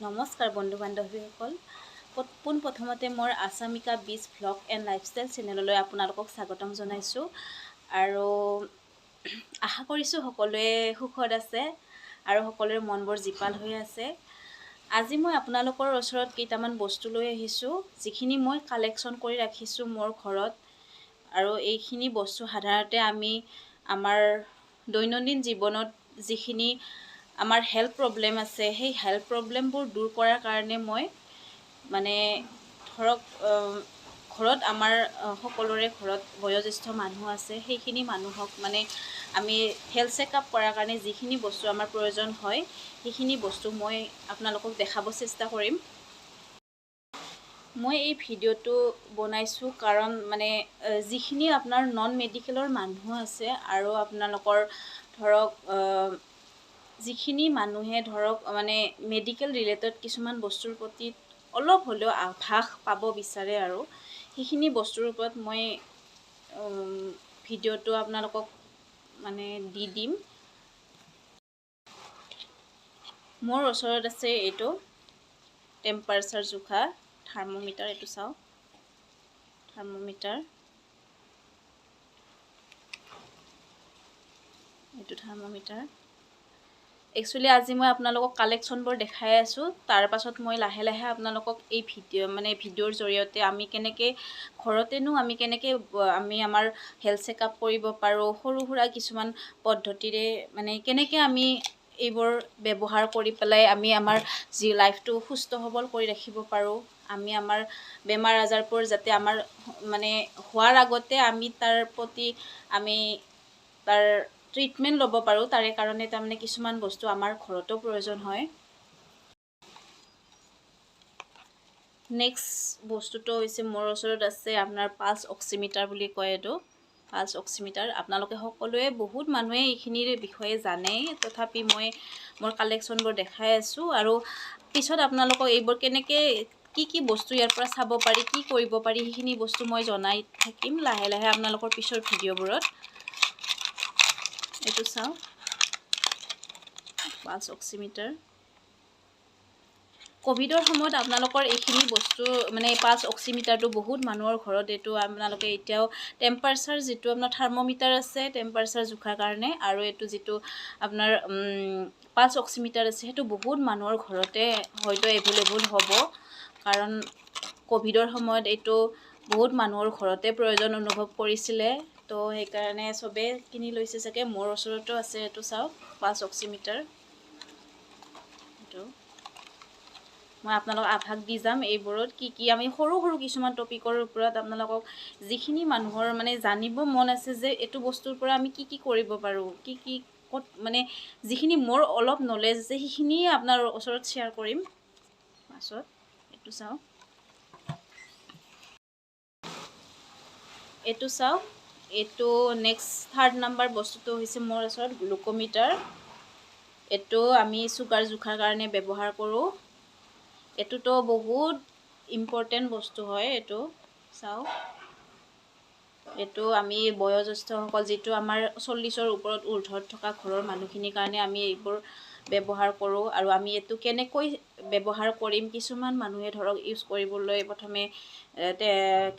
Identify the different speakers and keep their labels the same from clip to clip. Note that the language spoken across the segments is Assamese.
Speaker 1: নমস্কাৰ বন্ধু বান্ধৱীসকল পোন প্ৰথমতে মোৰ আসামিকা বিচ ভ্লগ এণ্ড লাইফষ্টাইল চেনেললৈ আপোনালোকক স্বাগতম জনাইছোঁ আৰু আশা কৰিছোঁ সকলোৱে সুখত আছে আৰু সকলোৰে মনবোৰ জীপাল হৈ আছে। আজি মই আপোনালোকৰ ওচৰত কেইটামান বস্তু লৈ আহিছোঁ যিখিনি মই কালেকশ্যন কৰি ৰাখিছোঁ মোৰ ঘৰত আৰু এইখিনি বস্তু সাধাৰণতে আমি আমাৰ দৈনন্দিন জীৱনত যিখিনি আমাৰ হেল্থ প্ৰব্লেম আছে সেই হেল্থ প্ৰব্লেমবোৰ দূৰ কৰাৰ কাৰণে মই ধৰক ঘৰত আমাৰ সকলোৰে ঘৰত বয়োজ্যেষ্ঠ মানুহ আছে সেইখিনি মানুহক আমি হেল্থ চেকআপ কৰাৰ কাৰণে যিখিনি বস্তু আমাৰ প্ৰয়োজন হয় সেইখিনি বস্তু মই আপোনালোকক দেখাব চেষ্টা কৰিম। মই এই ভিডিঅ'টো বনাইছোঁ কাৰণ যিখিনি আপোনাৰ নন মেডিকেলৰ মানুহ আছে আৰু আপোনালোকৰ ধৰক যিখিনি মানুহে ধৰক মেডিকেল ৰিলেটেড কিছুমান বস্তুৰ প্ৰতি অলপ হ'লেও আভাস পাব বিচাৰে আৰু সেইখিনি বস্তুৰ ওপৰত মই ভিডিঅ'টো আপোনালোকক দি দিম। মোৰ ওচৰত আছে এইটো টেম্পাৰেচাৰ জোখা থাৰ্মোমিটাৰ। এইটো চাওক থাৰ্মোমিটাৰ, এইটো থাৰ্মোমিটাৰ। একচুৱেলি আজি মই আপোনালোকক কালেকশ্যনবোৰ দেখাই আছোঁ, তাৰ পাছত মই লাহে লাহে আপোনালোকক এই ভিডিঅ'ৰ জৰিয়তে আমি কেনেকৈ ঘৰতেনো আমি আমাৰ হেল্থ চেকআপ কৰিব পাৰোঁ, সৰু সুৰা কিছুমান পদ্ধতিৰে কেনেকৈ আমি এইবোৰ ব্যৱহাৰ কৰি পেলাই আমি আমাৰ যি লাইফটো সুস্থ সবল কৰি ৰাখিব পাৰোঁ, আমি আমাৰ বেমাৰ আজাৰবোৰ যাতে আমাৰ হোৱাৰ আগতে আমি তাৰ প্ৰতি তাৰ ট্ৰিটমেণ্ট ল'ব পাৰোঁ, তাৰে কাৰণে কিছুমান বস্তু আমাৰ ঘৰতো প্ৰয়োজন হয়। নেক্সট বস্তুটো হৈছে মোৰ ওচৰত আছে আপোনাৰ পালছ অক্সিমিটাৰ বুলি কয়। এইটো পালছ অক্সিমিটাৰ আপোনালোকে সকলোৱে বহুত মানুহে এইখিনিৰ বিষয়ে জানেই, তথাপি মই মোৰ কালেকশ্যনবোৰ দেখাই আছোঁ আৰু পিছত আপোনালোকক এইবোৰ কেনেকৈ কি বস্তু ইয়াৰ পৰা চাব পাৰি, কি কৰিব পাৰি সেইখিনি বস্তু মই জনাই থাকিম লাহে লাহে আপোনালোকৰ পিছৰ ভিডিঅ'বোৰত। এইটো চাওক পালছ অক্সিমিটাৰ। ক'ভিডৰ সময়ত আপোনালোকৰ এইখিনি বস্তু পালছ অক্সিমিটাৰটো বহুত মানুহৰ ঘৰত এইটো আপোনালোকে এতিয়াও টেম্পাৰেচাৰ যিটো আপোনাৰ থাৰ্মোমিটাৰ আছে টেম্পাৰেচাৰ জোখাৰ কাৰণে, আৰু এইটো যিটো আপোনাৰ পালছ অক্সিমিটাৰ আছে সেইটো বহুত মানুহৰ ঘৰতে হয়তো এভেইলেবল হ'ব, কাৰণ ক'ভিডৰ সময়ত এইটো বহুত মানুহৰ ঘৰতে প্ৰয়োজন অনুভৱ কৰিছিলে, তো সেইকাৰণে চবেই কিনি লৈছে চাগে। মোৰ ওচৰতো আছে, এইটো চাওক পালছ অক্সিমিটাৰ। এইটো মই আপোনালোকক আভাস দি যাম এইবোৰত কি আমি সৰু সৰু কিছুমান টপিকৰ ওপৰত আপোনালোকক যিখিনি মানুহৰ জানিব মন আছে যে এইটো বস্তুৰ পৰা আমি কি কৰিব পাৰোঁ, ক'ত যিখিনি মোৰ অলপ নলেজ আছে সেইখিনিয়ে আপোনাৰ ওচৰত শ্বেয়াৰ কৰিম পাছত। এইটো চাওক, এইটো চাওক, এইটো নেক্সট থাৰ্ড নাম্বাৰ বস্তুটো হৈছে মোৰ ওচৰত গ্লুক'মিটাৰ। এইটো আমি চুগাৰ জোখাৰ কাৰণে ব্যৱহাৰ কৰোঁ। এইটোতো বহুত ইম্পৰ্টেণ্ট বস্তু হয়। এইটো চাওক, এইটো আমি বয়োজ্যেষ্ঠসকল যিটো আমাৰ 40ৰ ওপৰত ঊৰ্ধত থকা ঘৰৰ মানুহখিনিৰ কাৰণে আমি এইবোৰ ব্যৱহাৰ কৰোঁ। আৰু আমি এইটো কেনেকৈ ব্যৱহাৰ কৰিম, কিছুমান মানুহে ধৰক ইউজ কৰিবলৈ প্ৰথমে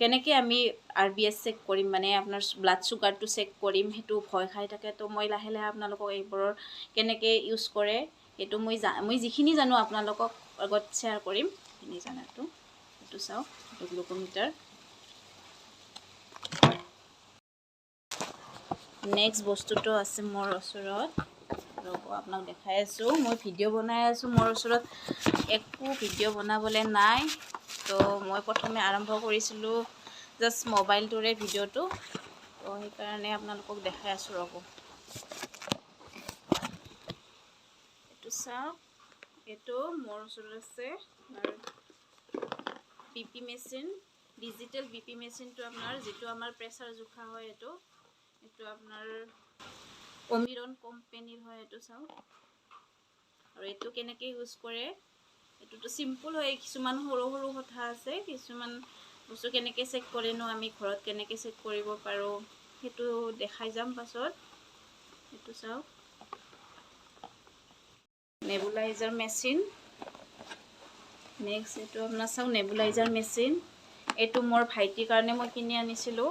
Speaker 1: কেনেকৈ আমি RBS চেক কৰিম, আপোনাৰ ব্লাড চুগাৰটো চেক কৰিম, সেইটো ভয় খাই থাকে। তো মই লাহে লাহে আপোনালোকক এইবোৰৰ কেনেকৈ ইউজ কৰে সেইটো মই যিখিনি জানো আপোনালোকক আগত শ্বেয়াৰ কৰিম সেইখিনি জানাটো। এইটো চাওক, এইটো গ্লুক'মিটাৰ। নেক্সট বস্তুটো আছে মোৰ ওচৰত, ৰ'ব আপোনাক দেখাই আছোঁ। মই ভিডিঅ' বনাই আছোঁ, মোৰ ওচৰত একো ভিডিঅ' বনাবলৈ নাই, তো মই প্ৰথমে আৰম্ভ কৰিছিলোঁ জাষ্ট মোবাইলটোৰে ভিডিঅ'টো, তো সেইকাৰণে আপোনালোকক দেখাই আছোঁ। ৰ'ব এইটো চাওক, এইটো মোৰ ওচৰত আছে BP মেচিন, ডিজিটেল BP মেচিনটো আপোনাৰ যিটো আমাৰ প্ৰেছাৰ জোখা হয়। এইটো আপোনাৰ অমিৰন কোম্পেনীৰ হয়। এইটো চাওক, আৰু এইটো কেনেকৈ ইউজ কৰে, এইটোতো চিম্পুল হয়, কিছুমান সৰু সৰু কথা আছে, কিছুমান বস্তু কেনেকৈ চেক কৰেনো আমি ঘৰত কেনেকৈ চেক কৰিব পাৰোঁ সেইটো দেখাই যাম পাছত। এইটো চাওক, নেবুলাইজাৰ মেচিন, নেক্সট এইটো আপোনাৰ চাওক নেবুলাইজাৰ মেচিন। এইটো মোৰ ভাইটিৰ কাৰণে মই কিনি আনিছিলোঁ।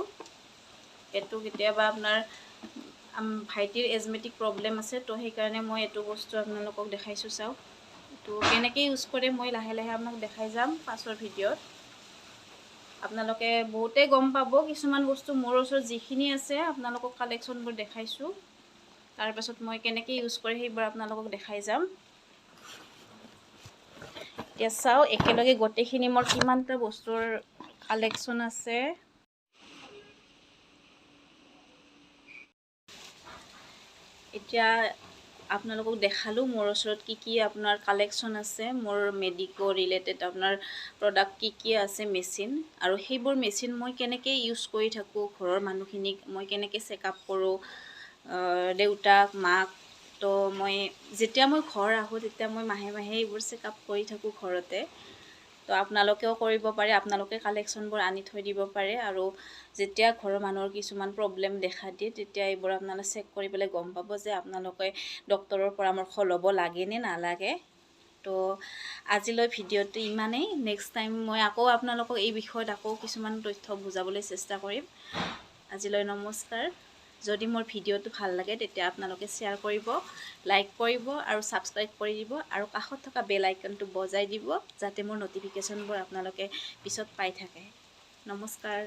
Speaker 1: এইটো কেতিয়াবা আপোনাৰ ভাইটিৰ এজমেটিক প্ৰব্লেম আছে, তো সেইকাৰণে মই এইটো বস্তু আপোনালোকক দেখাইছোঁ। চাওক এইটো কেনেকৈ ইউজ কৰে মই লাহে লাহে আপোনাক দেখাই যাম পাছৰ ভিডিঅ'ত। আপোনালোকে বহুতেই গম পাব। কিছুমান বস্তু মোৰ ওচৰত যিখিনি আছে আপোনালোকক কালেকশ্যনবোৰ দেখাইছোঁ, তাৰপাছত মই কেনেকৈ ইউজ কৰে সেইবোৰ আপোনালোকক দেখাই যাম। এতিয়া চাওঁ একেলগে গোটেইখিনি মোৰ কিমানটা বস্তুৰ কালেকশ্যন আছে। এতিয়া আপোনালোকক দেখালোঁ মোৰ ওচৰত কি আপোনাৰ কালেকশ্যন আছে, মোৰ মেডিকো ৰিলেটেড আপোনাৰ প্ৰডাক্ট কি আছে মেচিন, আৰু সেইবোৰ মেচিন মই কেনেকৈ ইউজ কৰি থাকোঁ, ঘৰৰ মানুহখিনিক মই কেনেকৈ চেকআপ কৰোঁ, দেউতাক মাক। তো মই যেতিয়া মই ঘৰ আহোঁ তেতিয়া মই মাহে মাহে এইবোৰ চেকআপ কৰি থাকোঁ ঘৰতে। তো আপোনালোকেও কৰিব পাৰে, আপোনালোকে কালেকশ্যনবোৰ আনি থৈ দিব পাৰে। আৰু যেতিয়া ঘৰৰ মানুহৰ কিছুমান প্ৰব্লেম দেখা দিয়ে তেতিয়া এইবোৰ আপোনালোকে চেক কৰি পেলাই গম পাব যে আপোনালোকে ডক্তৰৰ পৰামৰ্শ ল'ব লাগে নে নালাগে। তো আজিলৈ ভিডিঅ'টো ইমানেই। নেক্সট টাইম মই আকৌ আপোনালোকক এই বিষয়ত আকৌ কিছুমান তথ্য বুজাবলৈ চেষ্টা কৰিম। আজিলৈ নমস্কাৰ। যদি মোৰ ভিডিঅ'টো ভাল লাগে তেতিয়া আপোনালোকে শ্বেয়াৰ কৰিব, লাইক কৰিব আৰু ছাবস্ক্ৰাইব কৰি দিব, আৰু কাষত থকা বেল আইকনটো বজাই দিব যাতে মোৰ ন'টিফিকেশ্যনবোৰ আপোনালোকে পিছত পাই থাকে। নমস্কাৰ।